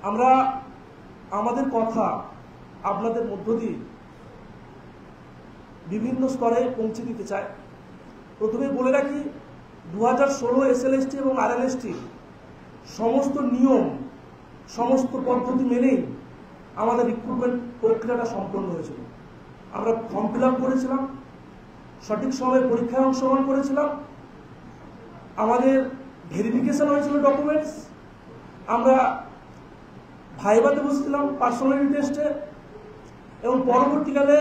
আমরা আমাদের কথা আপনাদের মধ্য দিয়ে বিভিন্ন স্তরে পৌঁছে দিতে চাই। প্রথমে বলে রাখি 2016 এসএলএসটি এবং আরএলএসটি সমস্ত নিয়ম সমস্ত পদ্ধতি মেনেই আমাদের রিক্রুটমেন্ট প্রক্রিয়াটা সম্পন্ন হয়েছিল। আমরা ফর্ম ফিল আপ করেছিলাম, সঠিক সময়ে পরীক্ষায় অংশগ্রহণ করেছিলাম, আমাদের ভেরিফিকেশন হয়েছিল ডকুমেন্টস, আমরা ভাইভাতে বসেছিলাম পার্সোনালিটি টেস্টে, এবং পরবর্তীকালে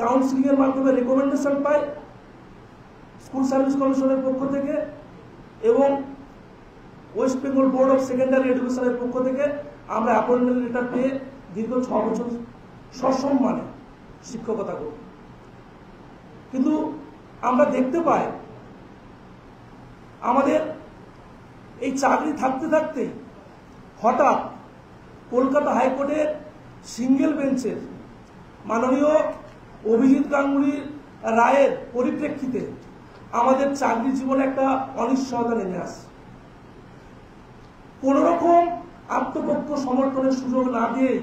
কাউন্সিলিংয়ের মাধ্যমে রেকমেন্ডেশন পাই স্কুল সার্ভিস কমিশনের পক্ষ থেকে এবং West Bengal board of secondary এডুকেশনের পক্ষ থেকে আমরা অ্যাপয়েন্টমেন্ট লেটার পেয়ে দীর্ঘ 6 বছর সসম্মানে শিক্ষকতা করি। কিন্তু আমরা দেখতে পাই আমাদের এই চাকরি থাকতে থাকতেই হঠাৎ কলকাতা হাইকোর্টের সিঙ্গেল বেঞ্চের মাননীয় অভিজিৎ গাঙ্গুলির রায়ের পরিপ্রেক্ষিতে আমাদের চাকরি জীবনে একটা অনিশ্চয়তা নেমে আসে। কোন রকম আত্মপক্ষ সমর্থনের সুযোগ না দিয়ে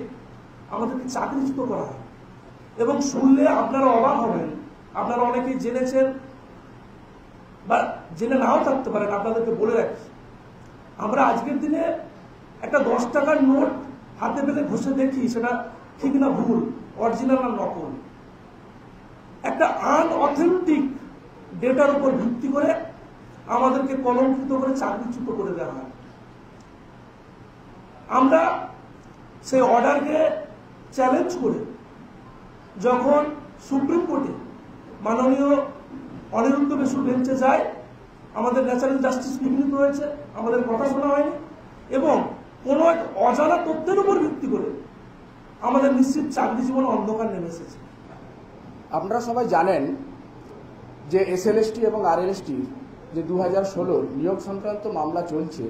আমাদেরকে চাকরিচ্যুত করা হয় এবং শুনলে আপনারা অবাক হবেন, আপনারা অনেকেই জেনেছেন বা জেনে নাও থাকতে পারেন। আপনাদেরকে বলে রাখি, আমরা আজকের দিনে একটা 10 টাকার নোট হাতে পেলে ঘষে দেখি সেটা ঠিক না ভুল, অরিজিনাল না নকল। একটা আনঅথেন্টিক ডেটার উপর ভিত্তি করে আমাদেরকে কলঙ্কিত করে চাকরিচ্যুত করে দেওয়া হয়। আমরা সেই অর্ডারকে চ্যালেঞ্জ করে যখন সুপ্রিম কোর্টে মাননীয় অনিরুদ্ধ বসুর বেঞ্চে যায়, আমাদের ন্যাচারাল জাস্টিস বিঘ্নিত হয়েছে, আমাদের কথা শোনা হয়নি এবং কোনো এক অজানা তথ্যের উপর ভিত্তি করে আমাদের নিশ্চিত চাকরি জীবনে অন্ধকার নেমে এসেছে। আপনারা সবাই জানেন যে এসএলএসটি এবং আরএলএসটি যে 2016 নিয়োগ সংক্রান্ত মামলা চলছে,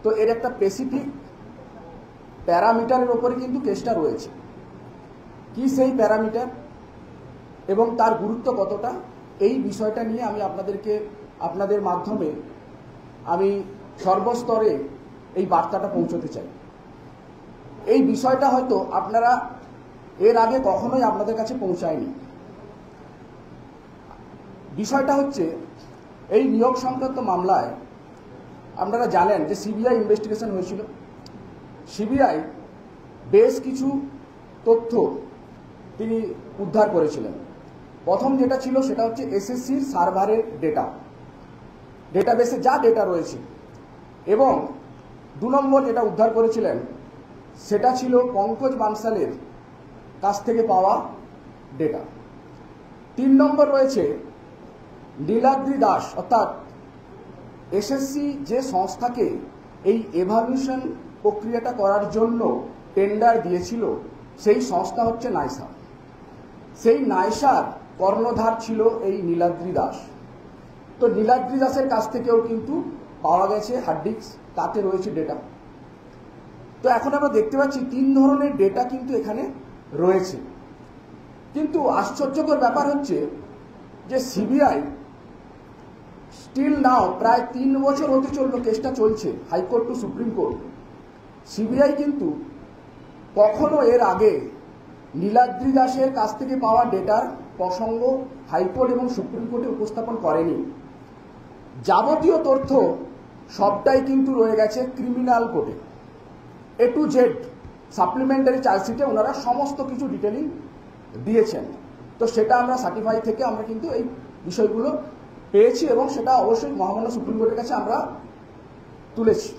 তো এর একটা স্পেসিফিক প্যারামিটারের ওপরে কিন্তু কেসটা রয়েছে। কি সেই প্যারামিটার এবং তার গুরুত্ব কতটা, এই বিষয়টা নিয়ে আমি আপনাদের মাধ্যমে আমি সর্বস্তরে এই বার্তাটা পৌঁছতে চাই। এই বিষয়টা হয়তো আপনারা এর আগে কখনোই আপনাদের কাছে পৌঁছায়নি। বিষয়টা হচ্ছে এই নিয়োগ সংক্রান্ত মামলায় আপনারা জানেন যে সিবিআই ইনভেস্টিগেশন হয়েছিল। সিবিআই বেশ কিছু তথ্য তিনি উদ্ধার করেছিলেন। প্রথম যেটা ছিল সেটা হচ্ছে এসএসসির সার্ভারের ডেটাবেসে যা ডেটা রয়েছে, এবং 2 নম্বর যেটা উদ্ধার করেছিলেন সেটা ছিল পঙ্কজ বানসালের কাছ থেকে পাওয়া ডেটা। 3 নম্বর রয়েছে নীলাদ্রি দাস, অর্থাৎ এসএসসি যে সংস্থাকে এই এভালুয়েশন প্রক্রিয়াটা করার জন্য টেন্ডার দিয়েছিল সেই সংস্থা হচ্ছে নাইসা। সেই নাইসার কর্ণধার ছিল এই নীলাদ্রি দাস। তো নীলাদ্রি দাসের কাছ থেকেও কিন্তু পাওয়া গেছে হার্ড ডিস্ক, তাতে রয়েছে ডেটা। তো এখন আমরা দেখতে পাচ্ছি 3 ধরনের ডেটা কিন্তু এখানে রয়েছে। কিন্তু আশ্চর্যকর ব্যাপার হচ্ছে যে সিবিআই স্টিল নাও প্রায় 3 বছর হতে চলল কেসটা চলছে high court to supreme court. CBI কিন্তু কখনো এর আগে নীলাদ্রি দাসের কাছ থেকে পাওয়া ডেটার প্রসঙ্গ হাইকোর্ট এবং সুপ্রিম কোর্টে উপস্থাপন করেনি। যাবতীয় তথ্য সবটাই কিন্তু রয়ে গেছে ক্রিমিনাল কোর্টে। A to Z সাপ্লিমেন্টারি চার্জশিটে ওনারা সমস্ত কিছু ডিটেলিং দিয়েছেন। তো সেটা আমরা সার্টিফাই থেকে আমরা কিন্তু এই বিষয়গুলো পেয়েছি এবং সেটা অবশ্যই মহামান্য সুপ্রিম কোর্টের কাছে আমরা তুলেছি।